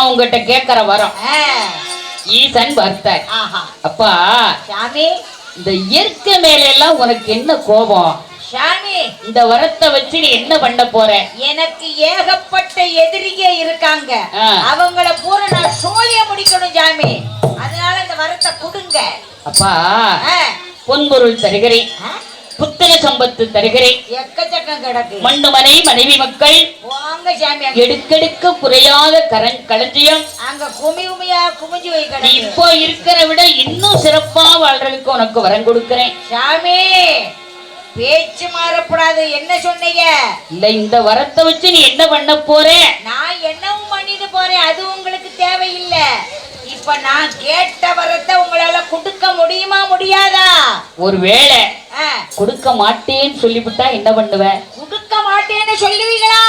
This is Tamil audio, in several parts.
நான் உங்ககிட்ட கேட்கற வரோம். ஈசன் பார்த்தார். அப்பா சாமி, இந்த இயற்கை மேல எல்லாம் உனக்கு என்ன கோபம்? சாமி, இந்த வரத்தை வச்சு நீ என்ன பண்ண போற? எனக்கு ஏகப்பட்ட எதிரியே இருக்காங்க. அவங்கள பூரா நான் சோழிய முடிக்கணும் சாமி. அதனால இந்த வரத்தை கொடுங்க. அப்பா, பொன்பொருள் தருகிறேன், புத்தக சம்பத்து தருகிறேன், எக்கச்சக்கம் கிடக்கு. மண்ணுமனை மனைவி மக்கள் வாங்க சாமி, எடுக்கெடுக்க குறையாத களஞ்சியம் அங்க குமி குமியா குமிஞ்சு வைக்க. இப்போ இருக்கிற விட இன்னும் சிறப்பா வாழ்றதுக்கு உனக்கு வரம் கொடுக்கிறேன். சாமி, பேச்சு மாறப்படாது. என்ன சொன்னீங்க? இல்ல, இந்த வரத்தை வச்சு நீ என்ன பண்ண போற? நான் என்னவும் பண்ணிட்டு போறேன், அது உங்களுக்கு தேவையில்லை. இப்ப நான் கேட்ட வரத்தை உங்களால கொடுக்க முடியுமா முடியாதா? ஒருவேளை கொடுக்க மாட்டேன்னு சொல்லிவிட்டா என்ன பண்ணுவ? கொடுக்க மாட்டேன்னு சொல்லுவீங்களா?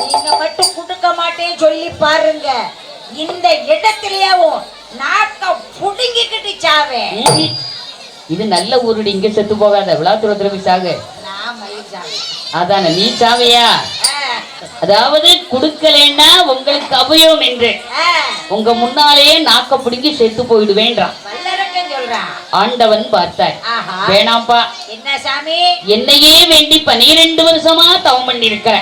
நீங்க மட்டும் கொடுக்க மாட்டேன்னு சொல்லி பாருங்க, இந்த இடத்திலேயும் நாக்க புடுங்கிக்கிட்டு சாவே. இது நல்ல ஊருடி, இங்க செத்து போகாத, விழாத்துறத்துல போய் சாகு. அதான நீ சாவையா? அதாவது கொடுக்கலன்னா உங்களுக்கு அபயம் என்று உங்க முன்னாலேயே நாக்க பிடிங்கி செத்து போயிடுவேன்றான். ஆண்டவன் பார்த்தார். வேணாம்பா, என்ன சாமி, என்னையே வேண்டி 12 வருஷமா தவம் பண்ணி இருக்கிற,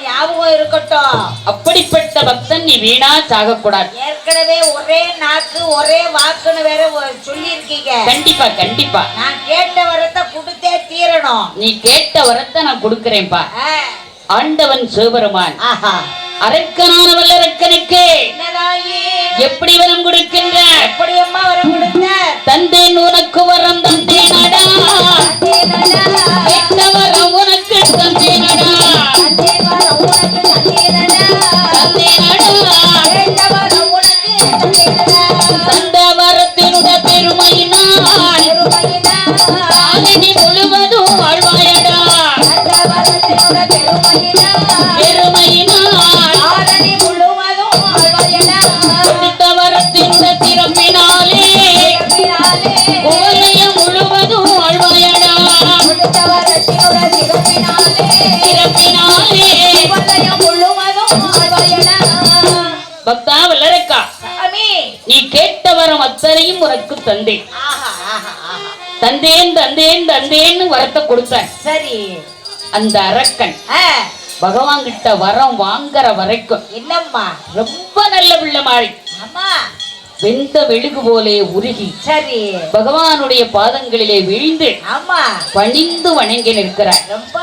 ஞாபகம் இருக்கட்டும். அப்படிப்பட்ட பக்தன் நீ வீணா சாக கூடாது. ஏற்கனவே ஒரே நாக்கு ஒரே வாக்குன்னு வேற சொல்லி இருக்கீங்க. கண்டிப்பா கண்டிப்பா நான் கேட்ட வரத்தை கொடுத்தே தீரணும். நீ கேட்ட வரத்தை நான் கொடுக்கிறேன்பா. ஆண்டவன் சிவபெருமான் அரக்கனான வல்லரக்கனுக்கு எப்படி வரம் கொடுக்கின்ற? எப்படி அம்மா வரம் கொடுத்த? தந்தேன் உனக்கு வரம் தந்தேனடா, கேட்ட வரம் உனக்கு தந்தேனடா, தந்த வரத்தினுடைய பெருமையினால் ஆனதி முழுவதும் வாழ்வாயடா, பெருமையினால் கொடுத்த வரத்தினுடைய திறப்பினாலே உலகம் முழுவதும் வாழ்வாயடா, திறப்பினாலே. பக்தா வல்லரக்கா, நீ கேட்ட வரம் அத்தனையும் உனக்கு தந்தேன். தந்தேன் தந்தேன் தந்தேன்னு வரத்தை கொடுத்தேன். சரி, அந்த அரக்கன் பகவான் கிட்ட வரம் வாங்குற வரைக்கும் என்னம்மா ரொம்ப நல்ல பிள்ளை மாறி வெந்த வெளுகு போலே உருகி சரி பகவானுடைய பாதங்களிலே விழுந்து ஆமா பணிந்து வணங்கி நிற்கிறார். ரொம்ப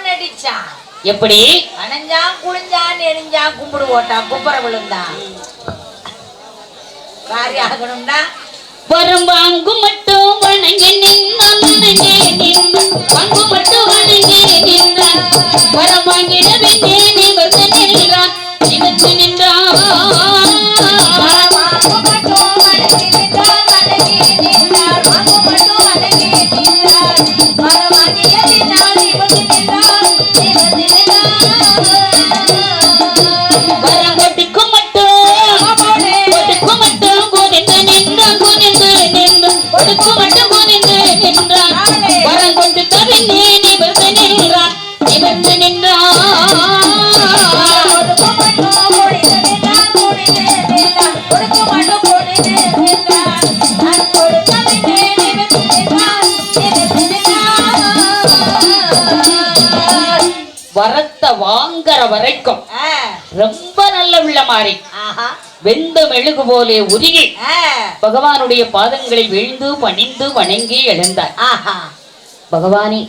நடிச்சா எப்படி? அணைஞ்சான் குளிஞ்சான் எரிஞ்சான் கும்பிடு ஓட்டான் குப்புற விழுந்தான். காரி ஆகணும்னா வரம் வாங்கு மட்டும் வணங்கி நின்றான், வாங்கு மட்டும் வணங்கி நின்றான், வரம் வாங்கிட வேண்டே நிமிர்ந்து நின்றான், நிமிர்ந்து நின்றான். வரத்தை வாங்கற வரைக்கும் ரொம்ப நல்ல உள்ள மாறி வெந்த மெழுகு போலே உருகி பகவானுடைய பாதங்களில் விழுந்து பணிந்து வணங்கி எழுந்தார். பகவானே,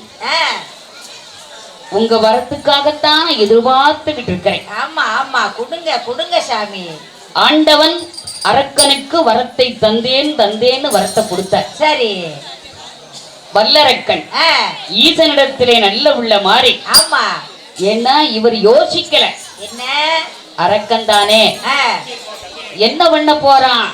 உங்க வரத்துக்காகத்தான் எதிர்பார்த்துக்கிட்டு இருக்கிறேன். ஆமா ஆமா, கொடுங்க கொடுங்க சாமி. ஆண்டவன் அரக்கனுக்கு வரத்தை தந்தேன் தந்தேன்னு வரத்தை கொடுத்தார். சரி, வல்லரக்கன் ஈசனிடத்திலே நல்ல உள்ள மாறி. ஆமா, ஏன்னா இவர் யோசிக்கல, என்ன அரக்கன் தானே என்ன பண்ண போறான்,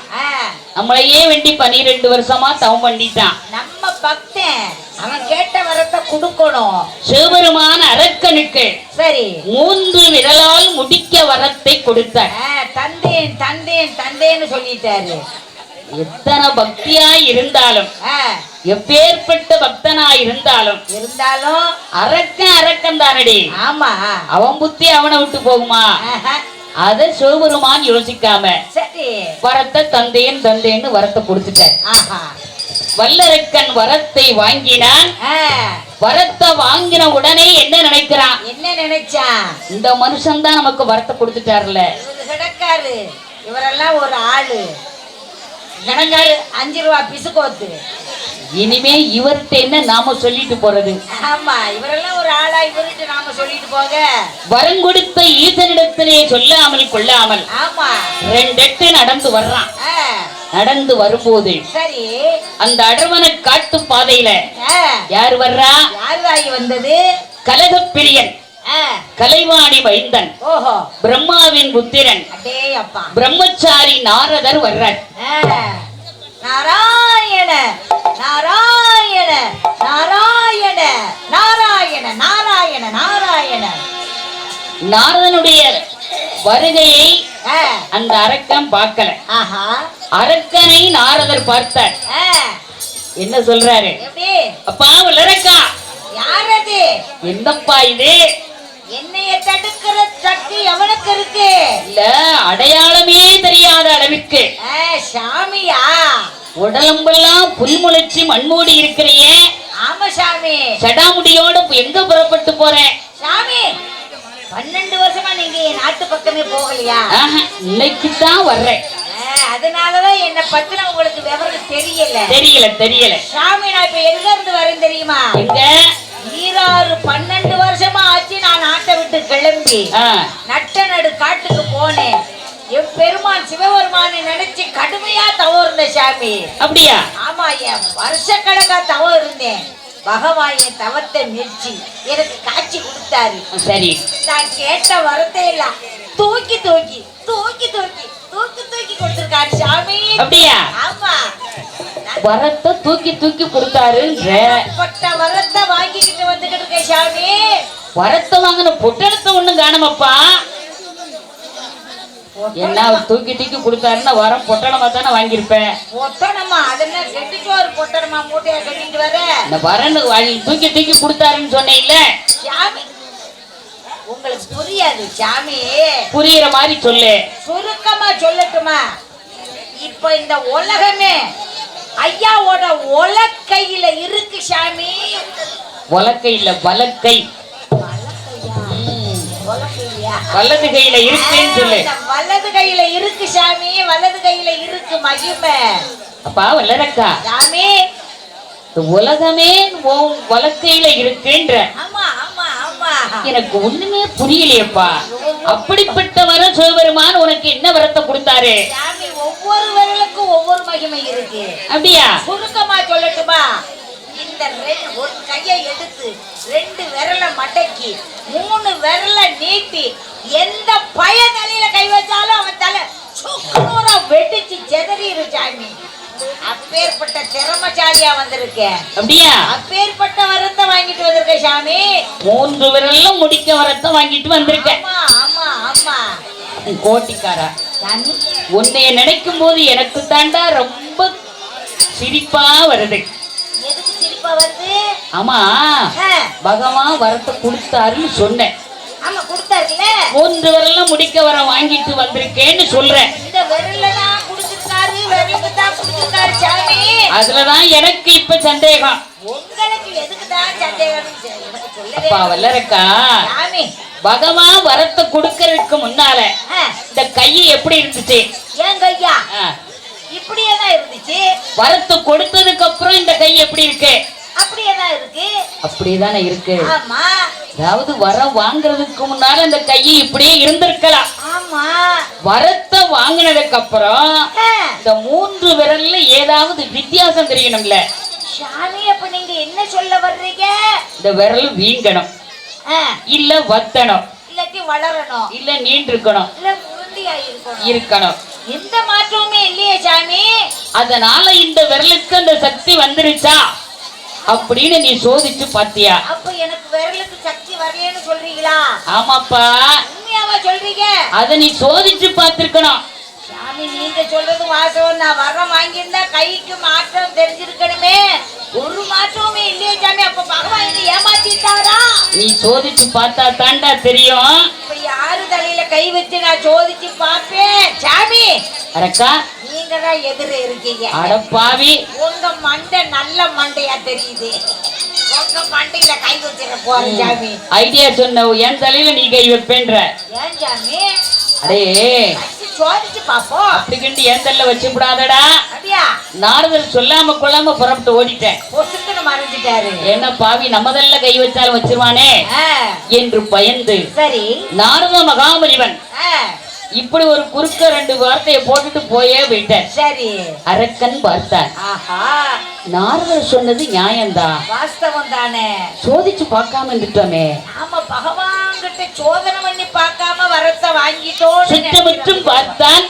நம்மளையே வேண்டி 12 வருஷமா தவம் பண்ணிட்டான், நம்ம பக்தன், அவன் கேட்ட வரத்தை கொடுக்கணும். சிவபெருமான அரக்கனுக்கு சரி 3 விரலால் முடிக்க வரத்தை கொடுத்தார். தந்தேன் தந்தேன் தந்தேன்னு சொல்லிட்டாரு. எத்தனை பக்தியாய் இருந்தாலும், எப்பேற்பட்ட பக்தனாய் இருந்தாலும் அரக்கன் தானடி. ஆமா, அவன் புத்தி அவனை விட்டு போகுமா? அத சிவபெருமான் யோசிக்காம சரி வரத்தை தந்தேன்னு வரத்தை கொடுத்துட்டார். ஆஹா வல்லரக்கன் வரத்தை வாங்கினான். வரத்தை வாங்கின உடனே என்ன நினைக்கிறான்? என்ன நினைச்சா? இந்த மனுஷன் தான் நமக்கு வரத்தை கொடுத்துட்டார்ல, கிடக்காரு இவரெல்லாம் ஒரு ஆளு கிடக்காரு 5 ரூபா பிசுக்கோத்து. இனிமே இவர்கிட்ட என்ன நாம சொல்லிட்டு போறது? ஆமா இவரெல்லாம் ஒரு ஆளா, இவர்கிட்ட நாம சொல்லிட்டு போக. வரம் கொடுத்த ஈசனிடத்திலே சொல்லாமல் கொள்ளாமல் ஆமா 2 எட்டு நடந்து வர்றான். நடந்து வரும்போது சரி அந்த அடர்வன காட்டு பாதையில யார் வர்றா? யாரு வந்தது? கலகப்பிரியன் கலைவாணி மைந்தன் பிரம்மாவின் புத்திரன் பிரம்மச்சாரி நாரதர் வர்றார். நாராயண நாராயண நாராயண நாராயண நாராயண நாராயண. நாரதனுடைய வருகையை அந்த அரக்கன் பார்க்கல. அரக்கனை நாரதர் பார்த்தார். என்ன சொல்றாரு? அப்பா வல்லரக்கா, யாரது? என்னப்பா இது? என்னைய தடுக்கிற சக்தி எவனுக்கு இருக்கு? இல்ல அடையாளமே தெரியாத அளவுக்கு சாமியா? உடலம்பெல்லாம் புல்முளைச்சி மண்மூடி இருக்கிறியே. ஆமா சாமி. சடாமுடியோட எங்க புறப்பட்டு போறேன்? சாமி 12 வருஷமா நீங்க என் நாட்டு பக்கமே போகலையா? இன்னைக்கு தான் வர்றேன். அதனாலதான் என்ன பத்தின உங்களுக்கு விவரம் தெரியல. சாமி நான் இப்ப எங்க இருந்து வரேன் தெரியுமா? எங்க? ஈராறு 12 வருஷமா ஆச்சு நான் நாட்டை விட்டு கிளம்பி நட்ட நடு காட்டுக்கு போனேன். என் பெருமான் சிவபெருமானை நினைச்சு கடுமையா தவம் இருந்த சாமி. அப்படியா? ஆமா, என் வருஷக்கணக்கா தவம் இருந்தேன். பகவான் என் தவத்தை மெச்சி எனக்கு காட்சி கொடுத்தாரு. சரி, நான் கேட்ட வரத்தை எல்லாம் தூக்கி தூக்கி தூக்கி தூக்கி தூக்கி தூக்கி கொடுத்திருக்காரு சாமி. அப்படியா? ஆமா, வரத்தை தூக்கி தூக்கி கொடுத்தாரு. வரத்தை வாங்கிக்கிட்டு வந்துகிட்டு இருக்கேன் சாமி. வரத்தை வாங்கின பொட்டடத்தை ஒண்ணும் காணமப்பா. என்ன தூக்கி தூக்கி கொடுத்தாருன்னா வரம் பொட்டணமா தானே வாங்கியிருப்பேன். பொட்டணமா? அதெல்லாம் கெட்டிட்டு ஒரு பொட்டணமா மூட்டையா கட்டிட்டு வர? இந்த வரன்னு தூக்கி தூக்கி கொடுத்தாருன்னு சொன்னேன் இல்ல சாமி. உங்களுக்கு புரியாது சாமி. புரியுற மாதிரி சொல்லு. சுருக்கமா சொல்லட்டுமா? இப்ப இந்த உலகமே ஐயாவோட உலக்கையில இருக்கு சாமி. உலக்கையில வலக்கை, வலது கையில இருக்குன்னு சொல்லு. வலது கையில இருக்கு சாமி, வலது கையில இருக்கு மகிமை. அப்பா வல்லரக்கா சாமி, உலகமே வலக்கையில இருக்குன்ற. ஆமா ஆமா ஆமா, எனக்கு ஒண்ணுமே புரியலையப்பா. அப்படிப்பட்ட வர சிவபெருமான் உனக்கு என்ன வரத்தை கொடுத்தாரு சாமி? ஒவ்வொரு விரலுக்கும் ஒவ்வொரு மகிமை இருக்கு. அப்படியா? சுருக்கமா சொல்லட்டுமா? இந்த ஒரு கையை எடுத்து 2 விரலை மடக்கி 3 விரலை நீட்டி எந்த பயனில கை வச்சாலும் அவன் தலை சுக்குநூறா வெடிச்சு செதறிரு சாமி. அப்பேற்பட்ட திறமசாலியா வந்திருக்கேன். அப்படியா? அப்பேற்பட்ட வரத்தை வாங்கிட்டு வந்திருக்க சாமி. 3 விரல்ல முடிக்க வரத்தை வாங்கிட்டு வந்திருக்கேன். ஆமா ஆமா ஆமா. கோட்டிக்காரா சாமி, உன்னைய நினைக்கும் போது எனக்கு தாண்டா ரொம்ப சிரிப்பா வருது. எதுக்கு சிரிப்பா வருது? ஆமா, பகவான் வரத்தை கொடுத்தாருன்னு சொன்னேன். ஆமா கொடுத்தாருல. 3 விரல்ல முடிக்க வர வாங்கிட்டு வந்திருக்கேன்னு சொல்றேன். இந்த விரல்ல தான் கொடுத்திருக்காரு, விரலுக்கு தான் கொடுத்திருக்காரு சாமி. அதுலதான் எனக்கு இப்ப சந்தேகம். உங்களுக்கு எதுக்கு தான் சந்தேகம்? எனக்கு சொல்லவே. அப்பா வல்லரக்கா சாமி, பகவான் வரத்தை கொடுக்கறதுக்கு முன்னால இந்த கையை எப்படி இருந்துச்சு? ஏன் கையா இப்படியே தான் இருந்துச்சு. வரத்தை கொடுத்ததுக்கு அப்புறம் இந்த கை எப்படி இருக்கு? அப்படியே தான் இருக்கு. அப்படியேதானே இருக்கு. ஆமா, அதாவது வரம் வாங்குறதுக்கு முன்னால இந்த கை இப்படியே இருந்திருக்கலாம். ஆமா, வரத்தை வாங்கினதுக்கு அப்புறம் இந்த 3 விரல்ல ஏதாவது வித்தியாசம் தெரியணும்ல சாமி. அப்ப நீங்க என்ன சொல்ல வர்றீங்க? இந்த விரல் வீங்கணும், இல்ல வத்தணும், இல்லாட்டி வளரணும், இல்ல நீண்டிருக்கணும், இல்ல உருண்டியா இருக்கணும். எந்த மாற்றமுமே இல்லையே சாமி. அதனால இந்த விரலுக்கு அந்த சக்தி வந்துருச்சா அப்படின்னு நீ சோதிச்சு பாத்தியா? அப்ப எனக்கு விரலுக்கு சக்தி வரலன்னு சொல்றீங்களா? ஆமாப்பா. உண்மையாவா சொல்றீங்க? அத நீ சோதிச்சு பார்த்திருக்கணும் சாமி. நீங்க சொல்றது வாசம். நான் வரம் வாங்கியிருந்தா கைக்கு மாற்றம் தெரிஞ்சிருக்கணுமே. ஒரு மாற்றமுமே இல்லையே சாமி. அப்ப பகவான் என்ன ஏமாத்திட்டாரா? நீ சோதிச்சு பார்த்தா தாண்டா தெரியும். இப்ப யாரு தலையில கை வச்சு நான் சோதிச்சு பாப்பேன். சாமி அரக்கா நீங்க தான் எதிர இருக்கீங்க. அடப்பாவி, உங்க மண்டை நல்ல மண்டையா தெரியுது. உங்க மண்டையில கை வச்சிட போறேன் சாமி. ஐடியா சொன்ன என் தலையில நீ கை வைப்பேன்ற. ஏன் சாமி? அடே சோதிச்சு பாப்போம். அப்படிக்கிட்டு என் தள்ள வச்சு விடாதடா. அப்படியா? நாரதர் சொல்லாம கொள்ளாம புறப்பட்டு ஓடிட்டேன். பொசுக்குன்னு மறைஞ்சிட்டாரு. என்ன பாவி, நம்மதல்ல கை வச்சாலும் வச்சிருவானே என்று பயந்து சரி நாரத மகாமுனிவன் இப்படி ஒரு குறுக்க 2 வார்த்தையை போட்டுட்டு போயே விட்டார். சரி அரக்கன் பார்த்தார். ஆஹா, நாரதர் சொன்னது நியாயம்தான், வாஸ்தவம் தானே. சோதிச்சு பார்க்காம இருந்துட்டோமே. ஆமா, பகவான் கிட்ட சோதனை பண்ணி பார்க்காம வரத்தை வாங்கிட்டோம். சுற்றமுற்றும் பார்த்தான்,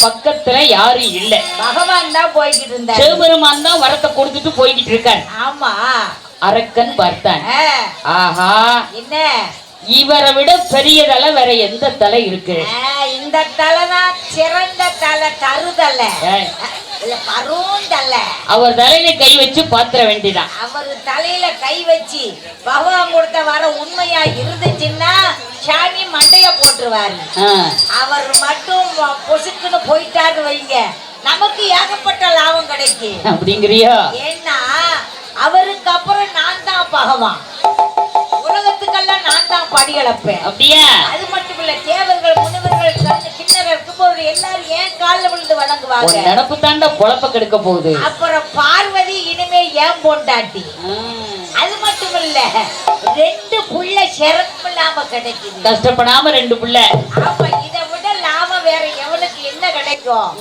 பக்கத்துல யாரும் இல்ல. பகவான் தான் போய்கிட்டு இருந்தார். சிவபெருமான் தான் வரத்தை கொடுத்துட்டு போய்கிட்டு இருக்கார். ஆமா, அரக்கன் பார்த்தான். ஆஹா, என்ன இவரை விட பெரிய தலை வேற எந்த தலை இருக்கு? இந்த தலைதான் சிறந்த தலை, தருதலை இல்ல பருந்தலை. அவர் தலையில கை வச்சு பாத்திர வேண்டிதான். அவர் தலையில கை வச்சு பகவான் கொடுத்த வர உண்மையா இருந்துச்சுன்னா சாமி மண்டைய போட்டுருவாரு. அவர் மட்டும் பொசுக்குன்னு போயிட்டாரு வைங்க, நமக்கு ஏகப்பட்ட லாபம் கிடைக்கும். அப்படிங்கிறியா? ஏன்னா அவருக்கு அப்புறம் நான் தான் பகவான், உலகத்துக்கெல்லாம் நான் தான் படிகளப்பேன். அப்படியா? அது மட்டும் இல்ல, தேவர்கள் முனிவர்கள் கிண்ணறர் இருக்கும்போது எல்லாரும் ஏன் காலில் விழுந்து வணங்குவாங்க. நடப்பு தாண்டா பொழப்ப கெடுக்க போகுது. அப்புறம் பார்வதி இனிமே ஏன் பொண்டாட்டி. அது மட்டும் இல்ல, 2 புள்ள சிறப்பு இல்லாம கிடைக்குது. கஷ்டப்படாம 2 புள்ள. ஆமா, இதை விட லாபம் வேற எவனுக்கு என்ன கிடைக்கும்?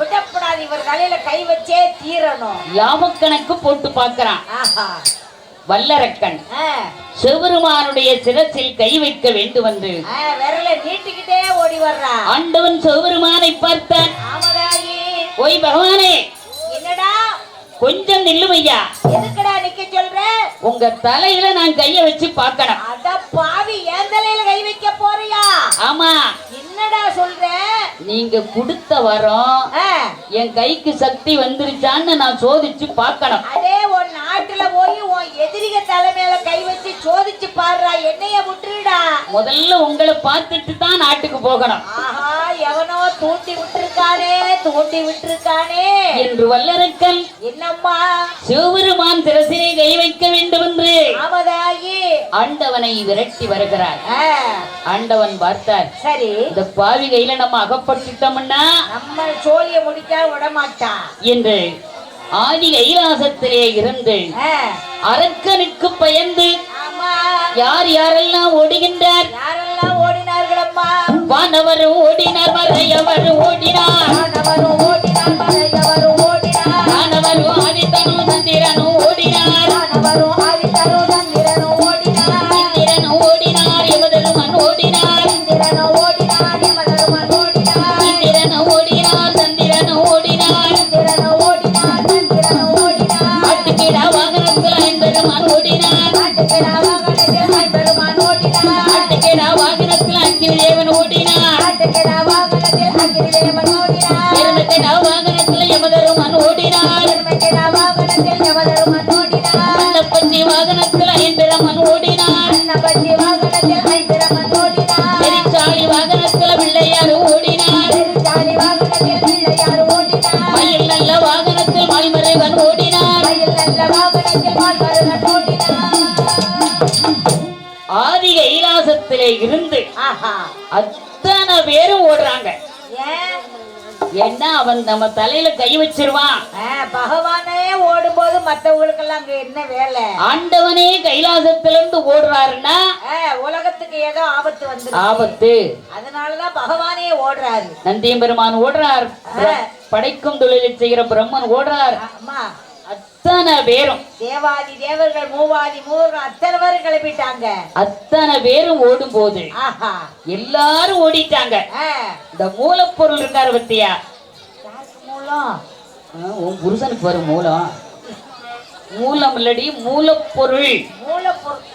விடப்படாது, இவர் தலையில கை வச்சே தீரணும். லாப கணக்கு போட்டு பாக்குறான். ஆஹா, வல்லரக்கன் சிவபெருமானுடைய சிரசில் கை வைக்க வேண்டும் என்று விரல நீட்டிக்கிட்டே ஓடி வர்றா. ஆண்டவன் சிவபெருமானை பார்த்தான். ஆமதாயி, ஓய் பகவானே, என்னடா கொஞ்சம் நில்லும் ஐயா. எதுக்குடா நிக்க சொல்ற? உங்க தலையில நான் கைய வச்சு பார்க்கணும். அட பாவி, என் தலையில கை வைக்க போறியா? ஆமா. என்னடா சொல்ற? நீங்க கொடுத்த வரோம் என் கைக்கு சக்தி வந்துருச்சான்னு நான் சோதிச்சு பார்க்கணும். அதே உன் நாட்டுல போய் உன் எதிரிக தலைமையில கை வச்சு சோதிச்சு பாடுறா, என்னைய விட்டுருடா. முதல்ல உங்களை பார்த்துட்டு தான் நாட்டுக்கு போகணும். ஆஹா, எவனோ தூண்டி விட்டுருக்கானே, தூண்டி விட்டுருக்கானே என்று வல்லரக்கன் என்னம்மா சிவபெருமான் சிரசினை கை வைக்க வேண்டும் என்று ஆமதாயி ஆண்டவனை விரட்டி வருகிறார். ஆண்டவன் பார்த்தார், சரி இந்த பாவி கையில நம்ம அகப்பட்டுட்டோம்னா நம்ம சோழிய முடிக்க விட மாட்டான் என்று ஆதி கைலாசத்திலே இருந்து அரக்கனுக்கு பயந்து யார் யாரெல்லாம் ஓடுகின்றார்? யாரெல்லாம் ஓடினார்களம்மா? வானவரும் ஓடினார், மறையவரும் ஓடினார். வானவரும் ஓடினார், மறையவரும் ஓடினார். வானவரும் ஆதித்தனும் சந்திரனும் ஓடினார். வானவரும் ஆதித்தனும் சந்திரனும் ஓடினார். இந்திரனும் ஓடினார், யமதருமன் ஓடினார். இந்திரனும் ஓடினார், யமதருமன் ஓடினார். இந்திரனும் ஓடினார், சந்திரனும் ஓடினார். இந்திரனும் ஓடினார், சந்திரனும் ஓடினார். ஆட்டுக்கிடா வாகனத்தில் ஐம்பெருமான் ஓடினார். ஆட்டுக்கிடா வாகனத்தில் ஐம்பெருமான் ஓடினார். ஆட்டுக்கிடா வாகனத்தில் அக்கினி தேவன் ஓடினார். ஆட்டுக்கிடா வாகனத்தில் அக்கினி தேவன் ஓடினார். எருமைக்கிடா வாகனத்தில் யமதருமன் ஓடினார். எருமைக்கிடா வாகனத்தில் யமதருமன் ஓடினார். அன்னப்பச்சி வாகனத்தில் ஐம்பெருமான் ஓடினார். அன்னப்பச்சி வாகனத்தில் ஐம்பெருமான் ஓடினார். பெரிச்சாளி வாகனத்தில் பிள்ளையார் ஓடினார். பெரிச்சாளி வாகனத்தில் பிள்ளையார் ஓடினார். மயில் நல்ல வாகனத்தில் மணிமறைவன் ஓடினார். மயில் நல்ல வாகனத்தில் மால்மருகன் ஓடினார். ஆதி கைலாசத்திலே இருந்து அத்தனை பேரும் ஓடுறாங்க. ஏன்னா அவன் நம்ம தலையில கை வச்சிருவான். பகவானே ஓடும்போது மத்தவங்களுக்கெல்லாம் அங்க என்ன வேலை? ஆண்டவனே கைலாசத்துல இருந்து ஓடுறாருன்னா உலகத்துக்கு ஏதோ ஆபத்து வந்து ஆபத்து. அதனாலதான் பகவானே ஓடுறாரு. நந்தியம்பெருமான் ஓடுறார், படைக்கும் தொழிலை செய்கிற பிரம்மன் ஓடுறார். அத்தனை பேரும் தேவாதி தேவர்கள் மூவாதி மூவர்கள் அத்தனை பேரும் கிளப்பிட்டாங்க. அத்தனை பேரும் ஓடும் போது எல்லாரும் ஓடிட்டாங்க. இந்த மூலப்பொருள் இருக்காரு பத்தியா? மூலம் உன் புருஷனுக்கு வரும் மூலம். மூலம் இல்லடி, மூலப்பொருள். மூலப்பொருள்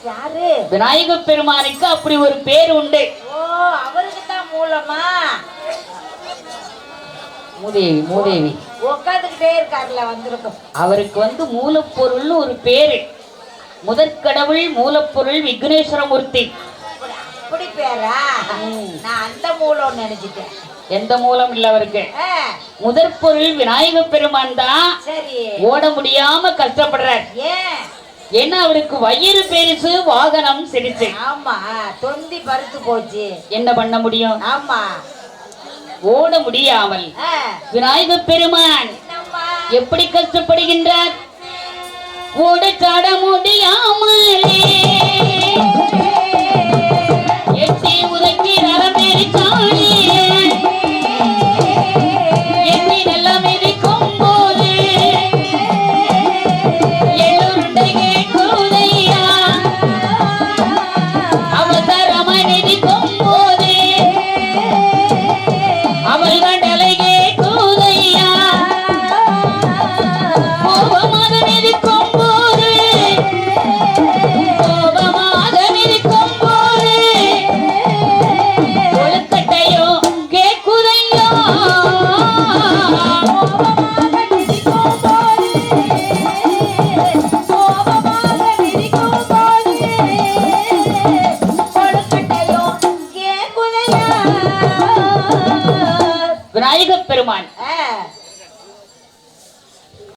யாரு? விநாயக பெருமானுக்கு அப்படி ஒரு பேர் உண்டு. ஓ, அவருக்கு தான் மூலமா? மூதேவி, மூதேவி உட்காந்துக்கிட்டே இருக்காருல, வந்திருக்கும். அவருக்கு மூலப்பொருள்னு ஒரு பேரு. முதற்கடவுள் மூலப்பொருள் விக்னேஸ்வரமூர்த்தி. அப்படி பேரா? நான் அந்த மூலம் நினைச்சிட்டேன். எந்த மூலம் இல்ல அவருக்கு. ஆ, முதற் பொருள் விநாயக பெருமான் தான். சரி. ஓட முடியாம கஷ்டப்படுறார். ஏன்? ஏன்னா அவருக்கு வயிறு பெருசு, வாகனம் சிரிச்சு. ஆமா, தொந்தி பருத்து போச்சு. என்ன பண்ண முடியும்? ஆமா. ஓட முடியாமல் ஆ, விநாயக பெருமான் என்னம்மா? எப்படி கஷ்டப்படுகின்றார்? ஓட சாட முடியாமலே எட்டி உதைக்கி நரமேறி சாணி எட்டி நல்ல மிதிக்கும் போது எள்ளுருண்டை கேட்குதையா அவசரமாய் மிதிக்கும் போது அவள் கண்டலை கேட்குதையா கோபமாக மிதிக்கும் போது கோபமாக மிதிக்கும் போது கொழுக்கட்டையோ கேட்குதையா விநாயக பெருமான்